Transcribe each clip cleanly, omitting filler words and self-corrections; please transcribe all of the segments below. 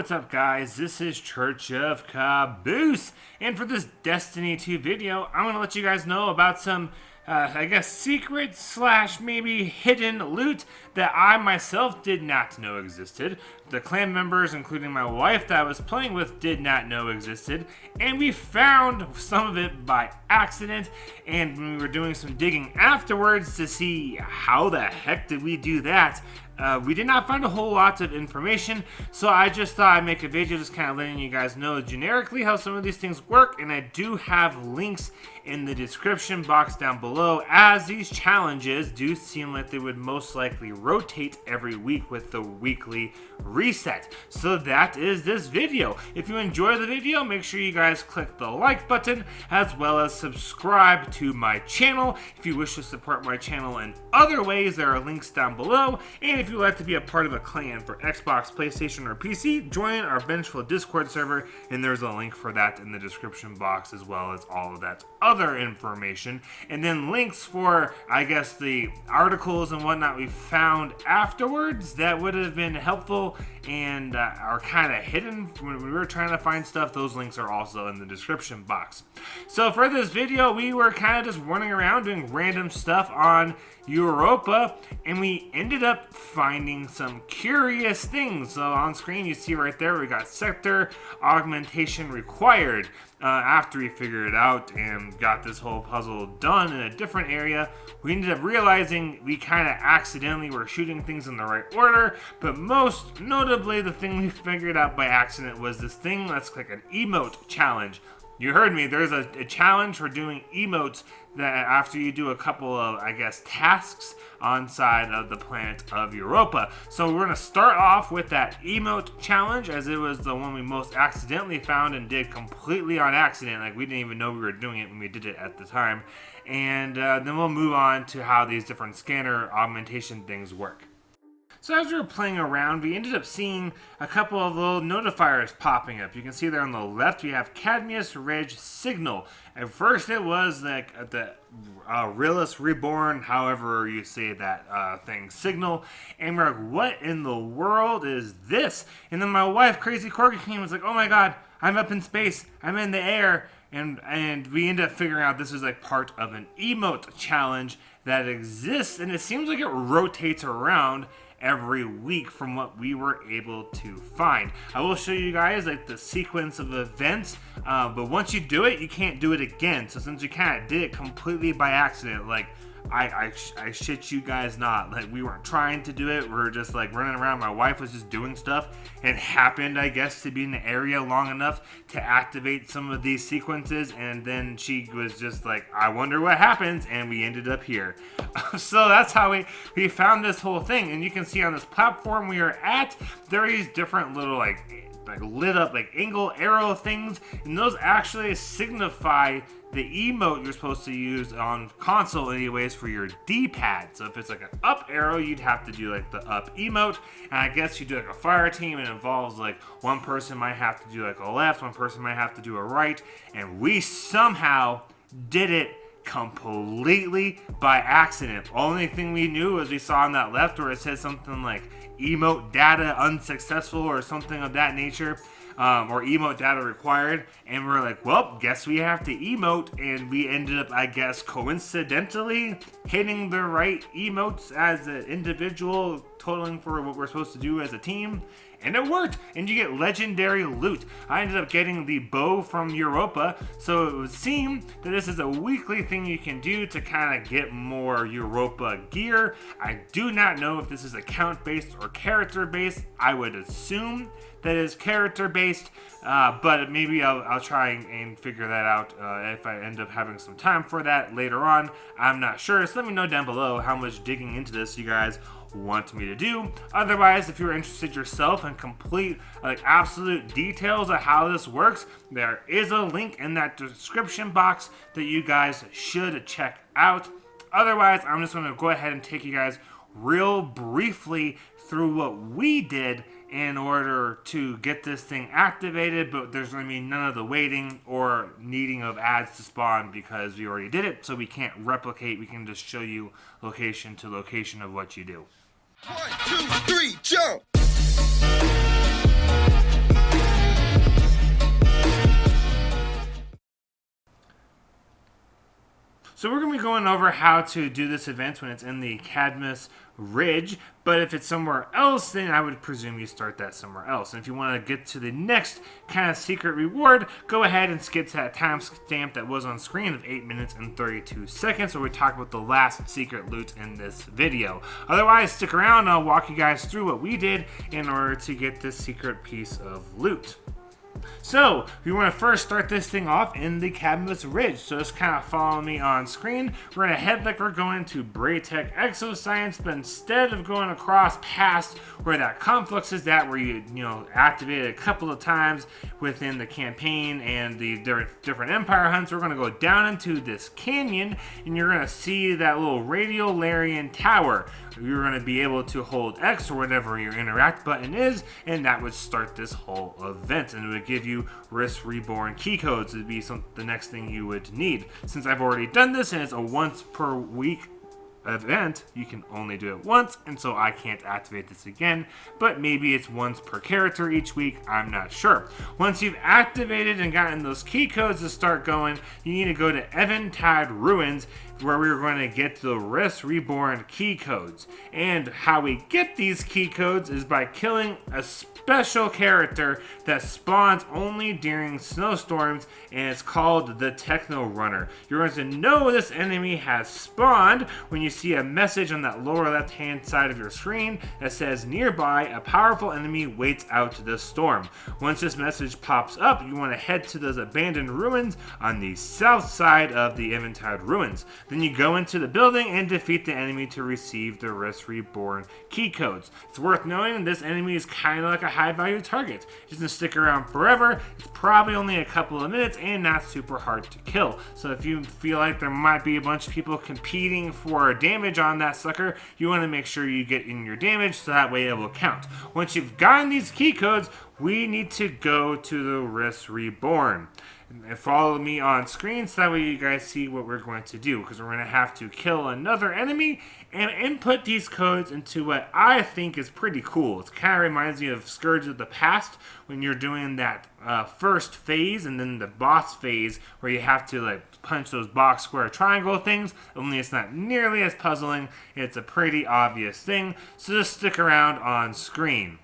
what's up guys, this is Church of Caboose, and for this Destiny 2 video, I'm going to let you guys know about some, I guess, secret slash maybe hidden loot that I myself did not know existed. The clan members, including my wife that I was playing with, did not know existed, and we found some of it by accident, and when we were doing some digging afterwards to see how the heck did we do that, we did not find a whole lot of information, so I just thought I'd make a video just kind of letting you guys know generically how some of these things work, and I do have links in the description box down below, as these challenges do seem like they would most likely rotate every week with the weekly reset. So that is this video. If you enjoy the video, make sure you guys click the like button, as well as subscribe to my channel. If you wish to support my channel in other ways, there are links down below, and if you'd like to be a part of a clan for Xbox, PlayStation, or PC, join our Vengeful Discord server, and there's a link for that in the description box, as well as all of that other information. And then links for, I guess, the articles and whatnot we found afterwards that would have been helpful and are kind of hidden when we were trying to find stuff. Those links are also in the description box. So for this video, we were kind of just running around doing random stuff on Europa, and we ended up finding some curious things. So on screen you see right there we got sector augmentation required. After we figured it out and got this whole puzzle done in a different area, we ended up realizing we kind of accidentally were shooting things in the right order, but most notably the thing we figured out by accident was this thing that's like an emote challenge. You heard me, there's a challenge for doing emotes that after you do a couple of, I guess, tasks on side of the planet of Europa. So we're going to start off with that emote challenge, as it was the one we most accidentally found and did completely on accident. Like, we didn't even know we were doing it when we did it at the time. And then we'll move on to how these different scanner augmentation things work. So as we were playing around, we ended up seeing a couple of little notifiers popping up. You can see there on the left, we have Cadmius Reg Signal. At first it was like the Realus Reborn, however you say that thing, signal. And we're like, what in the world is this? And then my wife, Crazy Corgi, came and was like, oh my god, I'm up in space, I'm in the air. And we ended up figuring out this is like part of an emote challenge that exists, and it seems like it rotates around every week from what we were able to find. I will show you guys like the sequence of events, but once you do it, you can't do it again. So since we kind of did it completely by accident, like I shit you guys not, like we weren't trying to do it, we were just like running around. My wife was just doing stuff and happened, I guess, to be in the area long enough to activate some of these sequences, and then she was just like, I wonder what happens, and we ended up here. So that's how we found this whole thing. And you can see on this platform we are at, there are these different little like lit up like angle arrow things, and those actually signify the emote you're supposed to use on console anyways for your D-pad. So if it's like an up arrow, you'd have to do like the up emote, and I guess you do like a fire team, and it involves like one person might have to do like a left, one person might have to do a right, and we somehow did it completely by accident. Only thing we knew was we saw on that left where it said something like emote data unsuccessful or something of that nature, or emote data required, and we're like, well, guess we have to emote, and we ended up, I guess, coincidentally hitting the right emotes as an individual, totaling for what we're supposed to do as a team, and it worked, and you get legendary loot. I ended up getting the bow from Europa, so it would seem that this is a weekly thing you can do to kind of get more Europa gear. I do not know if this is account-based or character-based. I would assume that is character-based, but maybe I'll try and figure that out if I end up having some time for that later on. I'm not sure, so let me know down below how much digging into this you guys want me to do. Otherwise, if you're interested yourself in complete, like, absolute details of how this works, there is a link in that description box that you guys should check out. Otherwise, I'm just going to go ahead and take you guys real briefly through what we did in order to get this thing activated, but there's going to be none of the waiting or needing of ads to spawn because we already did it, so we can't replicate. We can just show you location to location of what you do. 1, 2, 3, jump! So we're going to be going over how to do this event when it's in the Cadmus Ridge, but if it's somewhere else, then I would presume you start that somewhere else. And if you want to get to the next kind of secret reward, go ahead and skip to that timestamp that was on screen of 8 minutes and 32 seconds, where we talk about the last secret loot in this video. Otherwise, stick around and I'll walk you guys through what we did in order to get this secret piece of loot. So, we want to first start this thing off in the Cadmus Ridge. So just kind of follow me on screen. We're going to head like we're going to Braytech Exoscience, but instead of going across past where that conflux is at, where you activate it a couple of times within the campaign and the different Empire hunts, we're going to go down into this canyon, and you're going to see that little Radiolarian tower. You're going to be able to hold X or whatever your interact button is, and that would start this whole event, and it would give you Risk Reborn key codes. It would be the next thing you would need. Since I've already done this and it's a once per week event, you can only do it once, and so I can't activate this again, but maybe it's once per character each week, I'm not sure. Once you've activated and gotten those key codes to start going, you need to go to Eventide Ruins, where we're going to get the Risk Reborn key codes. And how we get these key codes is by killing a special character that spawns only during snowstorms, and it's called the Techno Runner. You're going to know this enemy has spawned when you see a message on that lower left hand side of your screen that says nearby a powerful enemy waits out the storm. Once this message pops up, you want to head to those abandoned ruins on the south side of the Eventide Ruins. Then you go into the building and defeat the enemy to receive the Risk Reborn key codes. It's worth knowing this enemy is kind of like a high value target. It doesn't stick around forever. It's probably only a couple of minutes and not super hard to kill. So if you feel like there might be a bunch of people competing for damage on that sucker, you want to make sure you get in your damage so that way it will count. Once you've gotten these key codes, we need to go to the Risk Reborn. And follow me on screen so that way you guys see what we're going to do, because we're going to have to kill another enemy and input these codes into what I think is pretty cool. It kind of reminds me of Scourge of the Past when you're doing that first phase and then the boss phase where you have to like punch those box, square, triangle things, only it's not nearly as puzzling. It's a pretty obvious thing, so just stick around on screen.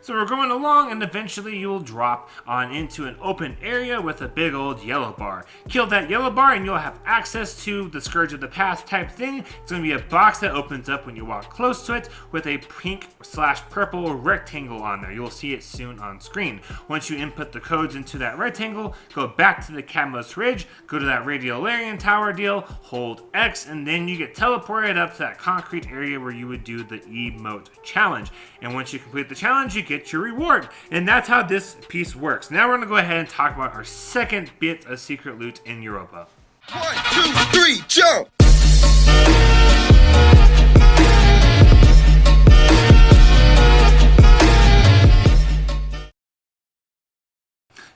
So we're going along, and eventually you'll drop on into an open area with a big old yellow bar. Kill that yellow bar and you'll have access to the Scourge of the Past type thing. It's going to be a box that opens up when you walk close to it with a pink/purple rectangle on there. You'll see it soon on screen. Once you input the codes into that rectangle, go back to the Cadmus Ridge, go to that Radiolarian Tower deal, hold X, and then you get teleported up to that concrete area where you would do the Emote challenge. And once you complete the challenge, you get your reward. And that's how this piece works. Now we're going to go ahead and talk about our second bit of secret loot in Europa. 1, 2, 3, jump!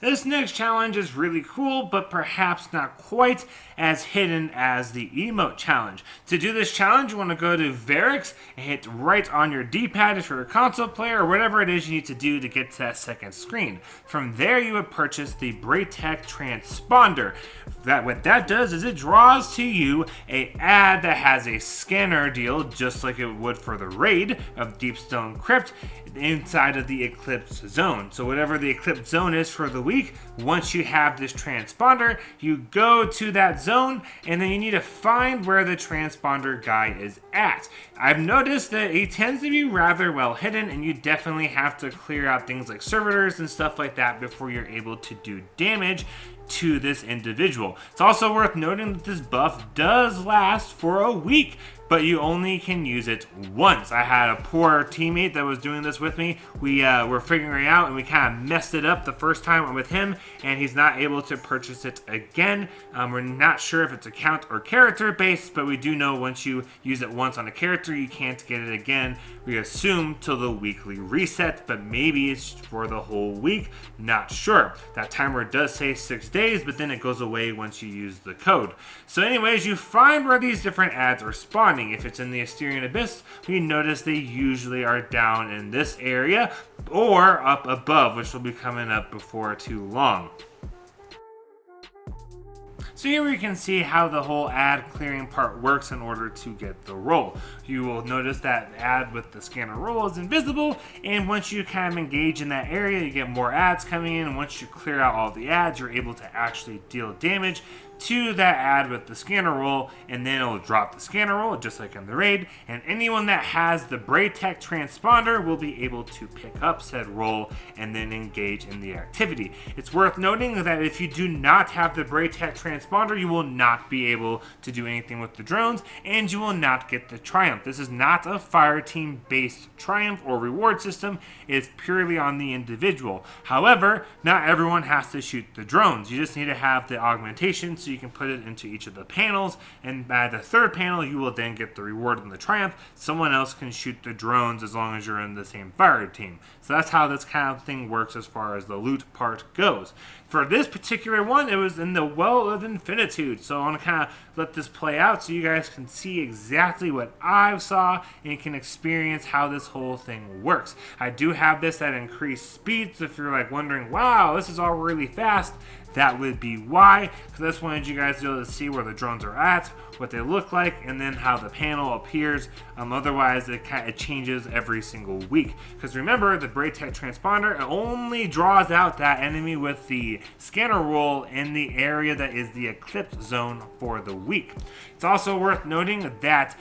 This next challenge is really cool, but perhaps not quite as hidden as the Emote challenge. To do this challenge, you want to go to Varix and hit right on your D-pad if you're a console player, or whatever it is you need to do to get to that second screen. From there, you would purchase the Braytech Transponder. What that does is it draws to you an ad that has a scanner deal, just like it would for the raid of Deepstone Crypt, inside of the Eclipse Zone. So whatever the Eclipse Zone is for the week, once you have this transponder, you go to that zone, and then you need to find where the transponder guy is at. I've noticed that he tends to be rather well hidden, and you definitely have to clear out things like servitors and stuff like that before you're able to do damage to this individual. It's also worth noting that this buff does last for a week, but you only can use it once. I had a poor teammate that was doing this with me. We were figuring it out, and we kind of messed it up the first time with him, and he's not able to purchase it again. We're not sure if it's account or character based, but we do know once you use it once on a character, you can't get it again. We assume till the weekly reset, but maybe it's for the whole week. Not sure. That timer does say 6 days, but then it goes away once you use the code. So anyways, you find where these different ads are spawning. If it's in the Asterian Abyss, we notice they usually are down in this area or up above, which will be coming up before too long. So here we can see how the whole ad clearing part works in order to get the roll. You will notice that ad with the scanner roll is invisible, and once you kind of engage in that area, you get more ads coming in, and once you clear out all the ads, you're able to actually deal damage to that ad with the scanner roll, and then it'll drop the scanner roll just like in the raid, and anyone that has the Braytech transponder will be able to pick up said roll and then engage in the activity. It's worth noting that if you do not have the Braytech transponder, you will not be able to do anything with the drones, and you will not get the triumph. This is not a fire team based triumph or reward system. It's purely on the individual. However, not everyone has to shoot the drones. You just need to have the augmentation so you can put it into each of the panels, and by the third panel you will then get the reward and the triumph. Someone else can shoot the drones as long as you're in the same fire team. So that's how this kind of thing works as far as the loot part goes. For this particular one, it was in the Well of Infinitude, so I want to kind of let this play out so you guys can see exactly what I saw and can experience how this whole thing works. I do have this at increased speed, so if you're like wondering, wow, this is all really fast, that would be why, because I just wanted you guys to be able to see where the drones are at, what they look like, and then how the panel appears. Otherwise, it changes every single week. Because remember, the Braytech transponder only draws out that enemy with the scanner roll in the area that is the eclipse zone for the week. It's also worth noting that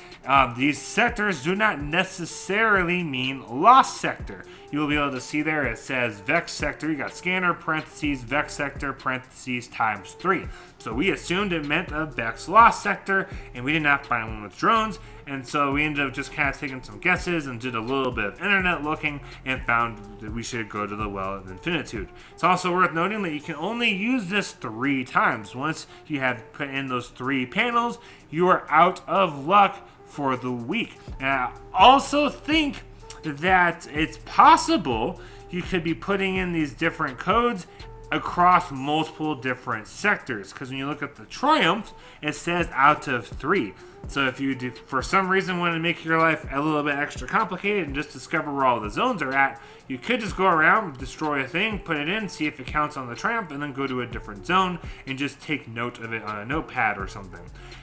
these sectors do not necessarily mean lost sector. You will be able to see there it says Vex sector. You got scanner parentheses Vex sector parentheses times 3. So we assumed it meant a Vex lost sector, and we did not find one with drones. And so we ended up just kind of taking some guesses and did a little bit of internet looking and found that we should go to the Well of Infinitude. It's also worth noting that you can only use this 3 times. Once you have put in those 3 panels, you are out of luck for the week. And I also think that it's possible you could be putting in these different codes across multiple different sectors, because when you look at the triumphs, it says out of 3. So if you do, for some reason, want to make your life a little bit extra complicated and just discover where all the zones are at, you could just go around, destroy a thing, put it in, see if it counts on the triumph, and then go to a different zone and just take note of it on a notepad or something.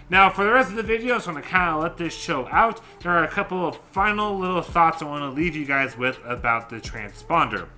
Now, for the rest of the video, so I'm going to kind of let this show out. There are a couple of final little thoughts I want to leave you guys with about the transponder.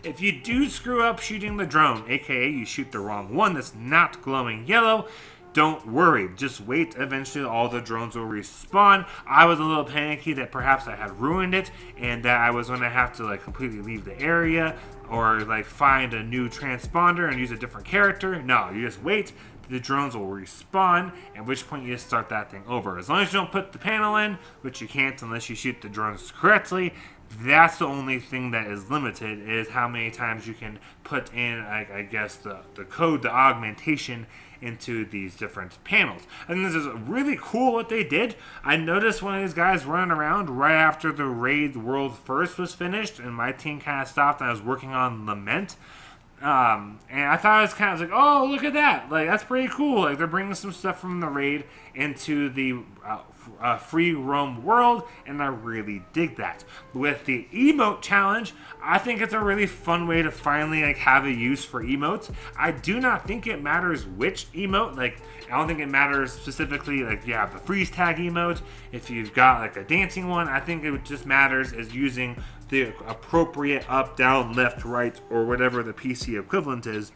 If you do screw up shooting the drone, aka you shoot the wrong one that's not glowing yellow, don't worry, just wait. Eventually all the drones will respawn. I was a little panicky that perhaps I had ruined it and that I was going to have to completely leave the area or find a new transponder and use a different character. No, you just wait. The drones will respawn, at which point you just start that thing over. As long as you don't put the panel in, which you can't unless you shoot the drones correctly, that's the only thing that is limited, is how many times you can put in, I guess, the code, the augmentation into these different panels. I think this is really cool what they did. I noticed one of these guys running around right after the raid World First was finished, and my team kind of stopped and I was working on Lament. And I thought it was kind of like, oh, look at that. That's pretty cool. They're bringing some stuff from the raid into the free roam world, and I really dig that. With the emote challenge, I think it's a really fun way to finally have a use for emotes. I do not think it matters which emote. I don't think it matters specifically you have the freeze tag emote, if you've got a dancing one. I think it just matters is using the appropriate up, down, left, right, or whatever the PC equivalent is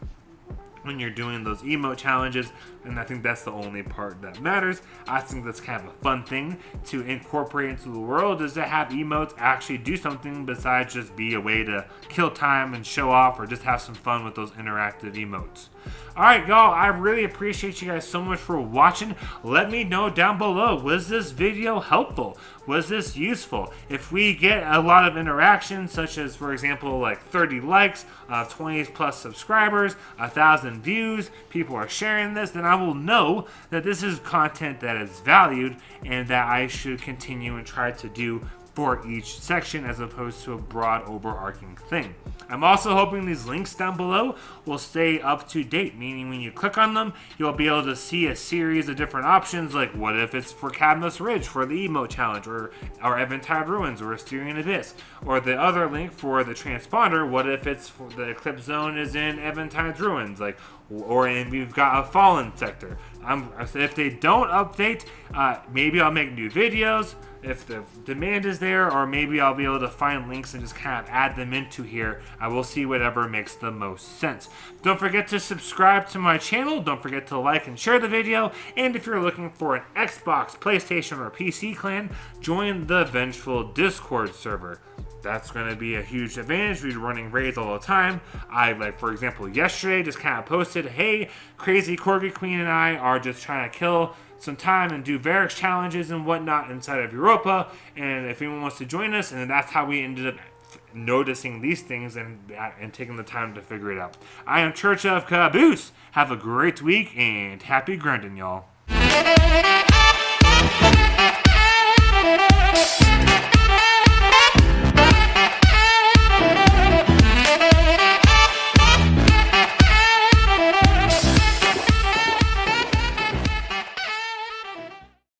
when you're doing those emote challenges, and I think that's the only part that matters. I think that's kind of a fun thing to incorporate into the world, is to have emotes actually do something besides just be a way to kill time and show off or just have some fun with those interactive emotes. Alright y'all, I really appreciate you guys so much for watching. Let me know down below, was this video helpful? Was this useful? If we get a lot of interaction, such as for example 30 likes, 20 plus subscribers, 1,000 views, people are sharing this, then I will know that this is content that is valued and that I should continue and try to do for each section as opposed to a broad overarching thing. I'm also hoping these links down below will stay up to date, meaning when you click on them, you'll be able to see a series of different options, like what if it's for Cadmus Ridge for the Emote challenge, or Eventide Ruins, or Asterian Abyss, or the other link for the Transponder, what if it's for the Eclipse Zone is in Eventide's Ruins, and we've got a Fallen sector. If they don't update, maybe I'll make new videos if the demand is there, or maybe I'll be able to find links and just kind of add them into here. I will see whatever makes the most sense. Don't forget to subscribe to my channel. Don't forget to like and share the video. And if you're looking for an Xbox, PlayStation, or PC clan, join the Vengeful Discord server. That's going to be a huge advantage. We're running raids all the time. For example, yesterday just kind of posted, hey, Crazy Corgi Queen and I are just trying to kill some time and do Varix challenges and whatnot inside of Europa, and if anyone wants to join us, and that's how we ended up noticing these things and taking the time to figure it out. I am Church of Caboose. Have a great week and happy grinding, y'all.